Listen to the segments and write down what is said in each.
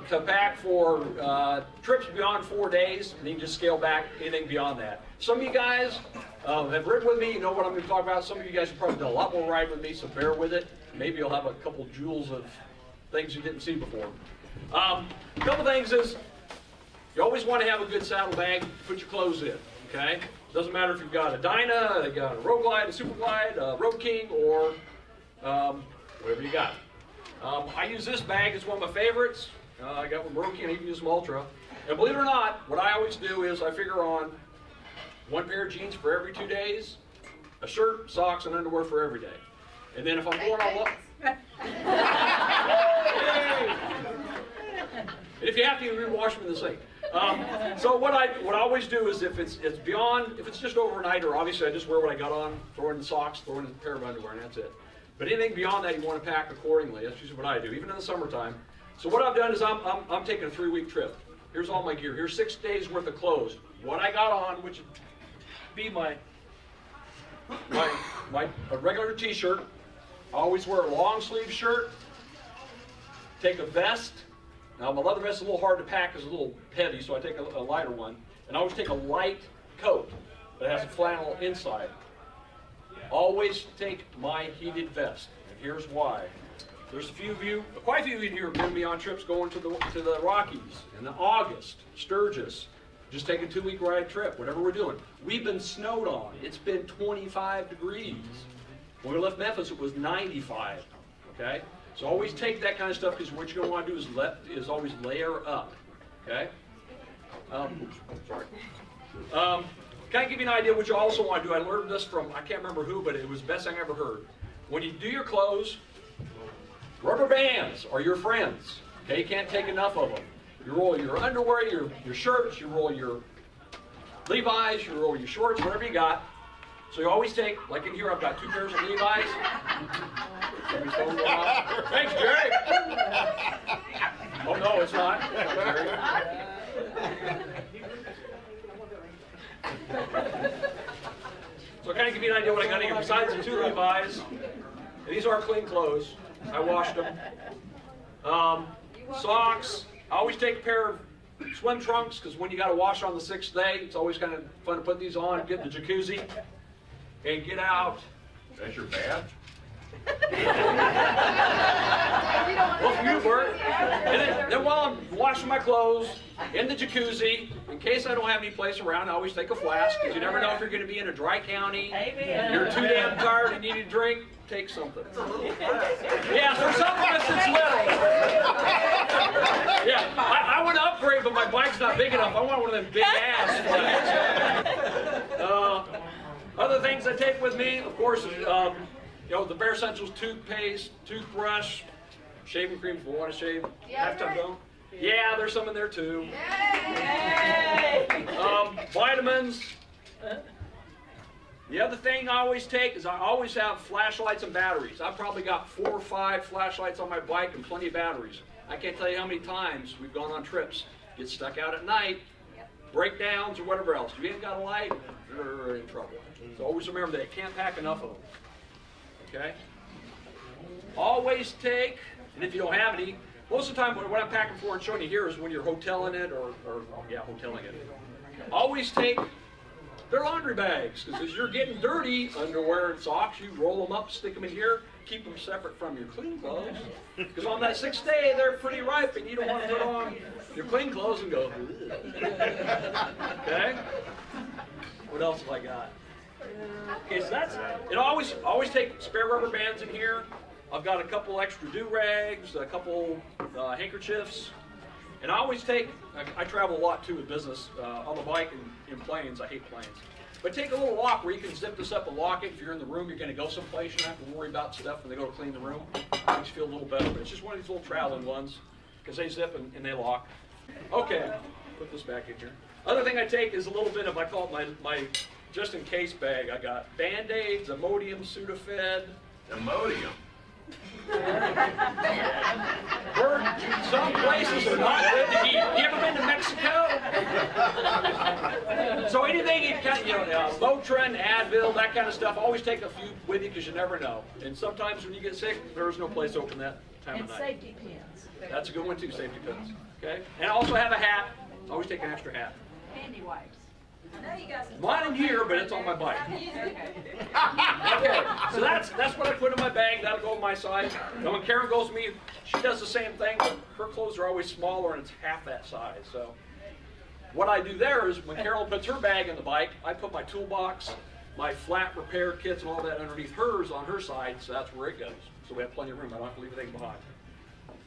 to pack for trips beyond 4 days, and you can just scale back anything beyond that. Some of you guys have ridden with me, you know what I'm going to talk about. Some of you guys have probably done a lot more riding with me, so bear with it. Maybe you'll have a couple joules of things you didn't see before. A couple things is, you always want to have a good saddle bag to put your clothes in, okay? Doesn't matter if you've got a Dyna, you got a Road Glide, a Super Glide, a Road King, or whatever you got. I use this bag, it's one of my favorites. I got one Road King, I even use some Ultra. And believe it or not, what I always do is I figure on one pair of jeans for every 2 days, a shirt, socks, and underwear for every day. And then if I'm going on and if you have to, you rewash them in the sink. So what I always do is if it's just overnight, or obviously I just wear what I got on, throw in the socks, throw in a pair of underwear, and that's it. But anything beyond that, you want to pack accordingly. That's usually what I do, even in the summertime. So what I've done is I'm taking a 3-week trip. Here's all my gear. Here's 6 days worth of clothes. What I got on, which would be my regular t-shirt. I always wear a long sleeve shirt. Take a vest. Now my leather vest is a little hard to pack, it's a little heavy, so I take a lighter one. And I always take a light coat that has a flannel inside. Always take my heated vest, and here's why. There's quite a few of you here have been me on trips going to the Rockies in August, Sturgis, just take a 2-week ride trip, whatever we're doing. We've been snowed on. It's been 25 degrees. When we left Memphis, it was 95, okay? So always take that kind of stuff, because what you're going to want to do is always layer up, okay? Sorry. Kind of give you an idea what you also want to do. I learned this from, I can't remember who, but it was the best thing I ever heard. When you do your clothes, rubber bands are your friends, okay? You can't take enough of them. You roll your underwear, your shirts, you roll your Levi's, you roll your shorts, whatever you got. So you always take, like in here, I've got 2 pairs of Levi's. Thanks, Jerry. Oh, no, it's not. It's not Jerry. So I kind of give you an idea what I got here. Besides the 2 Levi's, and these are clean clothes. I washed them. Socks. I always take a pair of swim trunks, because when you got to wash on the 6th day, it's always kind of fun to put these on, get in the jacuzzi, and get out. That's your badge? Well, for you, Bert. And then while I'm washing my clothes in the jacuzzi, in case I don't have any place around, I always take a flask, because you never know if you're going to be in a dry county. You're too damn tired and you need a drink, take something. Yeah, for some of us it's little. Yeah, I want to upgrade, but my bike's not big enough. I want one of them big ass flasks. Other things I take with me, of course, is, the Bare Essentials toothpaste, toothbrush, shaving cream if you want to shave. Half-time dome. Yeah, there's some in there too. Vitamins. The other thing I always take is I always have flashlights and batteries. I've probably got 4 or 5 flashlights on my bike and plenty of batteries. I can't tell you how many times we've gone on trips, get stuck out at night, breakdowns or whatever else. If you ain't got a light, you're in trouble. So always remember that you can't pack enough of them. Okay? Always take, and if you don't have any, most of the time what I'm packing for and showing you here is when you're hoteling it or hoteling it. Always take their laundry bags, because as you're getting dirty, underwear and socks, you roll them up, stick them in here, keep them separate from your clean clothes. Because on that 6th day, they're pretty ripe, and you don't want to put on your clean clothes and go, okay? What else have I got? Okay, so that's it. Always take spare rubber bands in here. I've got a couple extra do-rags, a couple handkerchiefs, and I always take, I travel a lot too with business, on the bike and in planes. I hate planes. But take a little lock where you can zip this up and lock it. If you're in the room, you're going to go someplace, you don't have to worry about stuff when they go to clean the room. It makes you feel a little better. But it's just one of these little traveling ones, because they zip and they lock. Okay, put this back in here. Other thing I take is a little bit of, I call it my just-in-case bag. I got Band-Aids, Imodium, Sudafed. Imodium? Some places are not good to eat. You ever been to Mexico? So anything you can, Motrin, Advil, that kind of stuff, always take a few with you, because you never know. And sometimes when you get sick, there's no place to open that time And of night. safety pins. That's a good one too, safety pins. Okay? And I also have a hat. Always take an extra hat. Handy wipes. Mine in here, but it's on my bike. Okay, so that's what I put in my bag. That'll go on my side. And when Karen goes with me, she does the same thing. But her clothes are always smaller, and it's half that size. So what I do there is when Carol puts her bag in the bike, I put my toolbox, my flat repair kits, and all that underneath hers on her side. So that's where it goes. So we have plenty of room. I don't have to leave anything behind.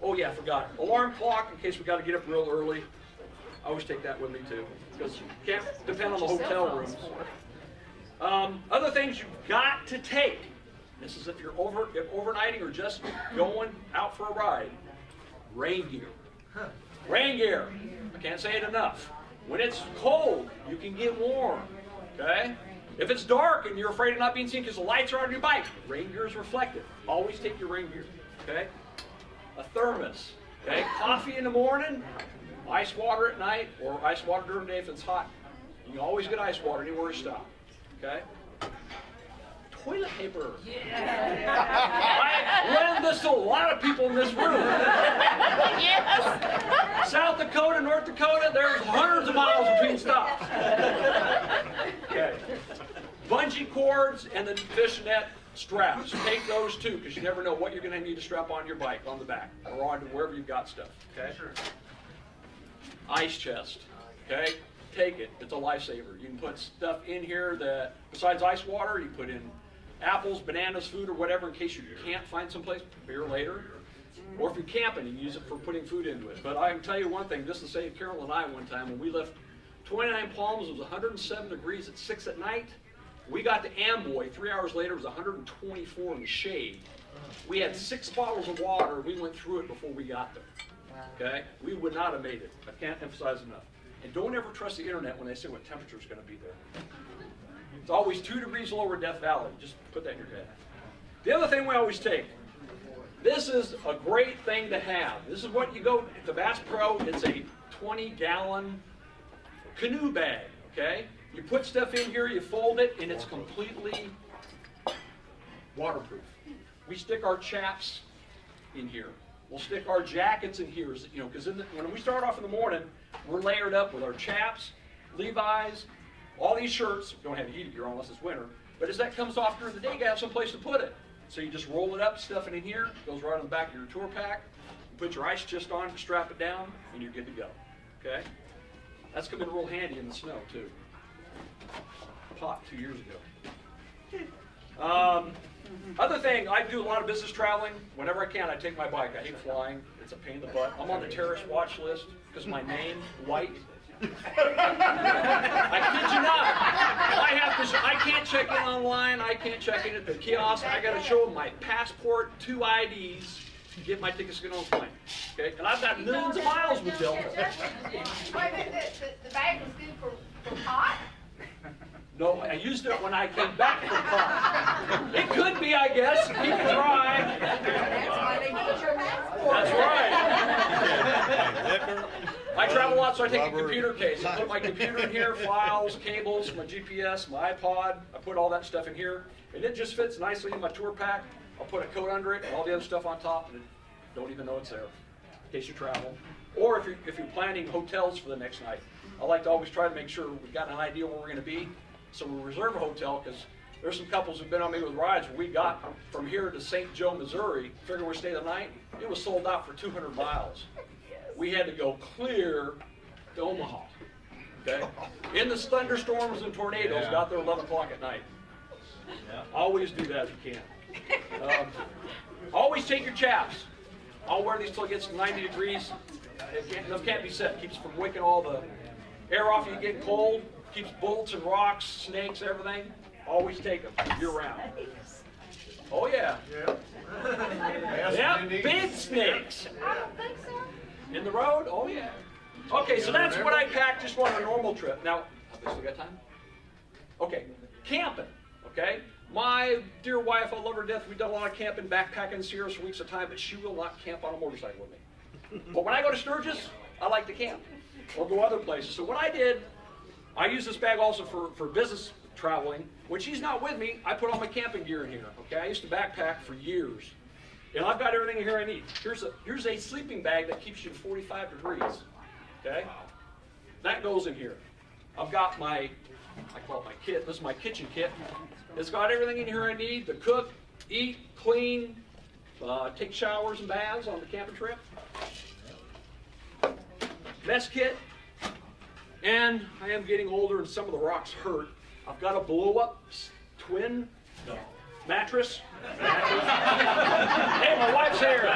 Oh yeah, I forgot. Alarm clock in case we got to get up real early. I always take that with me too, because you can't depend on the hotel rooms. Other things you've got to take. This is if you're overnighting or just going out for a ride. Rain gear. Rain gear. I can't say it enough. When it's cold, you can get warm. Okay? If it's dark and you're afraid of not being seen because the lights are on your bike, rain gear is reflective. Always take your rain gear. Okay? A thermos. Okay? Coffee in the morning. Ice water at night, or ice water during the day if it's hot. You can always get ice water anywhere you stop. Okay? Toilet paper. Yeah. I lend this to a lot of people in this room. Yes. South Dakota, North Dakota, there's hundreds of miles between stops. Okay. Bungee cords and the fishnet straps. Take those too, because you never know what you're going to need to strap on your bike, on the back, or on wherever you've got stuff. Okay? Sure. Ice chest, okay? Take it. It's a lifesaver. You can put stuff in here that, besides ice water, you put in apples, bananas, food, or whatever in case you can't find someplace, beer later. Or if you're camping, you can use it for putting food into it. But I can tell you one thing, this will save Carol and I one time when we left 29 Palms, it was 107 degrees at 6 at night. We got to Amboy, 3 hours later, it was 124 in the shade. We had 6 bottles of water, we went through it before we got there. Okay? We would not have made it. I can't emphasize enough. And don't ever trust the internet when they say what temperature is going to be there. It's always 2 degrees lower Death Valley. Just put that in your head. The other thing we always take, this is a great thing to have. This is what you go, the Bass Pro, it's a 20-gallon canoe bag, okay? You put stuff in here, you fold it, and it's completely waterproof. We stick our chaps in here. We'll stick our jackets in here, you know, because when we start off in the morning, we're layered up with our chaps, Levi's, all these shirts. Don't have heated gear on unless it's winter. But as that comes off during the day, you have some place to put it. So you just roll it up, stuff it in here, goes right on the back of your tour pack. You put your ice chest on, strap it down, and you're good to go. Okay? That's come in real handy in the snow too. Popped 2 years ago. Other thing, I do a lot of business traveling. Whenever I can, I take my bike. I hate flying. It's a pain in the butt. I'm on the terrorist watch list because my name, White. I kid you not. I can't check in online. I can't check in at the kiosk. I got to show them my passport, 2 IDs to get my tickets to get on the plane. Okay, and I've got millions of miles with Delta. Wait a minute, the bag was good for pot? No, I used it when I came back from pot. It could be, I guess. Keep it dry. That's why they need your passport. That's right. I travel a lot, so I take a computer case. I put my computer in here, files, cables, my GPS, my iPod. I put all that stuff in here. And it just fits nicely in my tour pack. I'll put a coat under it and all the other stuff on top, and don't even know it's there, in case you travel. Or if you're planning hotels for the next night. I like to always try to make sure we've got an idea where we're going to be. So we reserve a hotel, because there's some couples who've been on me with rides where we got from here to St. Joe, Missouri, figuring we'd stay the night. It was sold out for 200 miles. We had to go clear to Omaha. Okay? In the thunderstorms and tornadoes, got there 11 o'clock at night. Always do that if you can. Always take your chaps. I'll wear these till it gets to 90 degrees. They can't be set. Keeps from wicking all the air off you get cold. Keeps bullets and rocks, snakes, everything. Always take them year round. Oh yeah. Yeah, big snakes. I don't think so. In the road? Oh yeah. Okay, so that's what I packed just on a normal trip. Now, have I still got time? Okay, camping. Okay, my dear wife, I love her to death. We've done a lot of camping, backpacking Sierra for weeks at a time, but she will not camp on a motorcycle with me. But when I go to Sturgis, I like to camp or go other places. So what I did, I use this bag also for business traveling. When she's not with me, I put all my camping gear in here. Okay, I used to backpack for years. And I've got everything in here I need. Here's a sleeping bag that keeps you to 45 degrees. Okay? That goes in here. I've got I call it my kit. This is my kitchen kit. It's got everything in here I need to cook, eat, clean, take showers and baths on the camping trip. Mess kit. And I am getting older and some of the rocks hurt. I've got a blow-up twin mattress. Hey, my wife's here.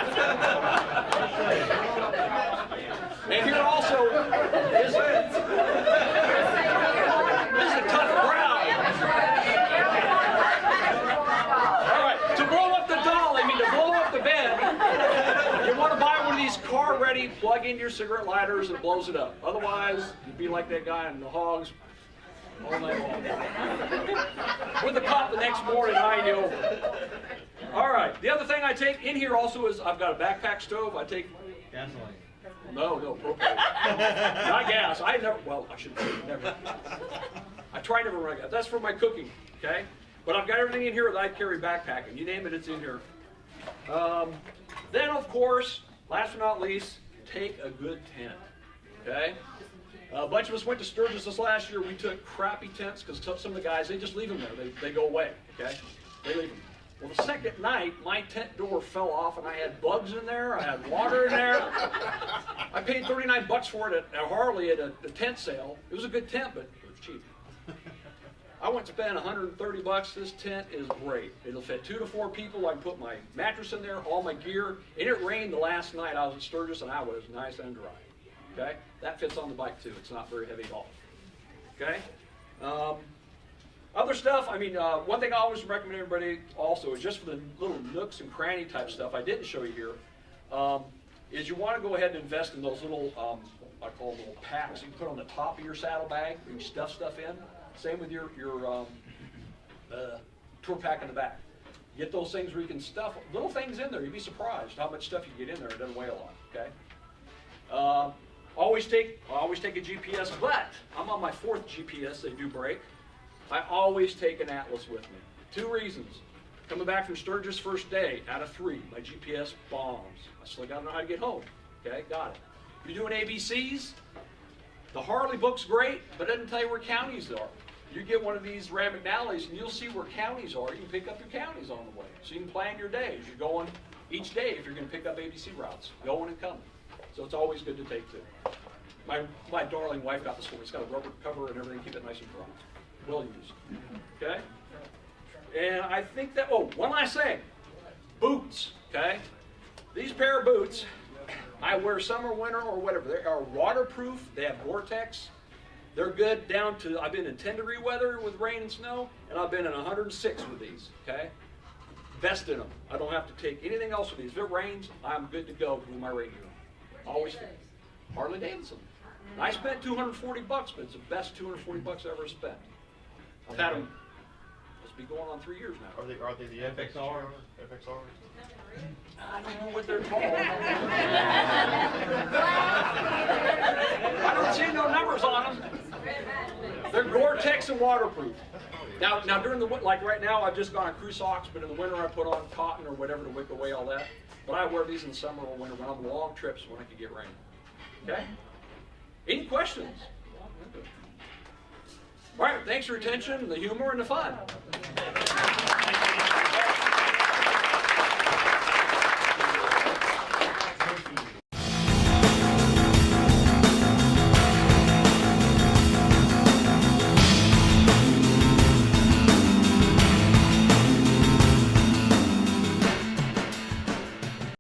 And here also is a tough ground. All right, to blow up the doll, to blow up the bed, you want to buy one of these car-ready, plug in your cigarette lighters, and it blows it up. Otherwise, you'd be like that guy in the hogs all night long. With the cop the next morning, eyeing you over. All right, the other thing I take in here also is I've got a backpack stove. I take gasoline. No, propane. Not gas. I shouldn't say never. I try never run gas. That's for my cooking, okay? But I've got everything in here that I carry backpacking. You name it, it's in here. Then, of course, last but not least, take a good tent, okay? A bunch of us went to Sturgis this last year. We took crappy tents because some of the guys, they just leave them there. They go away, okay? They leave them. Well, the second night, my tent door fell off, and I had bugs in there. I had water in there. I paid $39 for it at Harley at a tent sale. It was a good tent, but it was cheap. I went to spend $130. This tent is great. It'll fit 2 to 4 people. I can put my mattress in there, all my gear. And it rained the last night I was at Sturgis, and I was nice and dry. Okay? That fits on the bike, too. It's not very heavy at all. Okay? Other stuff, one thing I always recommend everybody also is just for the little nooks and cranny type stuff I didn't show you here, is you want to go ahead and invest in those little, I call them little packs you can put on the top of your saddlebag where you stuff stuff in. Same with your tour pack in the back. Get those things where you can stuff little things in there. You'd be surprised how much stuff you get in there. It doesn't weigh a lot, okay? I always take a GPS, but I'm on my 4th GPS. They do break. I always take an atlas with me. 2 reasons. Coming back from Sturgis first day, out of 3, my GPS bombs. I still got to know how to get home. Okay, got it. You're doing ABCs? The Harley book's great, but it doesn't tell you where counties are. You get one of these Ram McNally's and you'll see where counties are. You can pick up your counties on the way. So you can plan your days. You're going each day if you're going to pick up ABC routes, going and coming. So it's always good to take too. My darling wife got this for me. It's got a rubber cover and everything, keep it nice and dry. Well used. Okay? And I think that, one last thing. Boots, okay? These pair of boots, I wear summer, winter, or whatever. They are waterproof. They have Gore-Tex. They're good down to, I've been in 10-degree weather with rain and snow, and I've been in 106 with these, okay? Vest in them. I don't have to take anything else with these. If it rains, I'm good to go with my rain gear. Always Harley Davidson. I spent $240, but it's the best $240 I ever spent. I've had them, must be going on 3 years now. Are they the FXR? FXRs? I don't know what they're called. I don't see no numbers on them. They're Gore-Tex and waterproof. Now during the like right now, I've just gone on crew socks, but in the winter I put on cotton or whatever to wick away all that. But I wear these in the summer or winter when I'm on long trips when I can get rain. Okay? Any questions? All right, thanks for your attention, the humor, and the fun.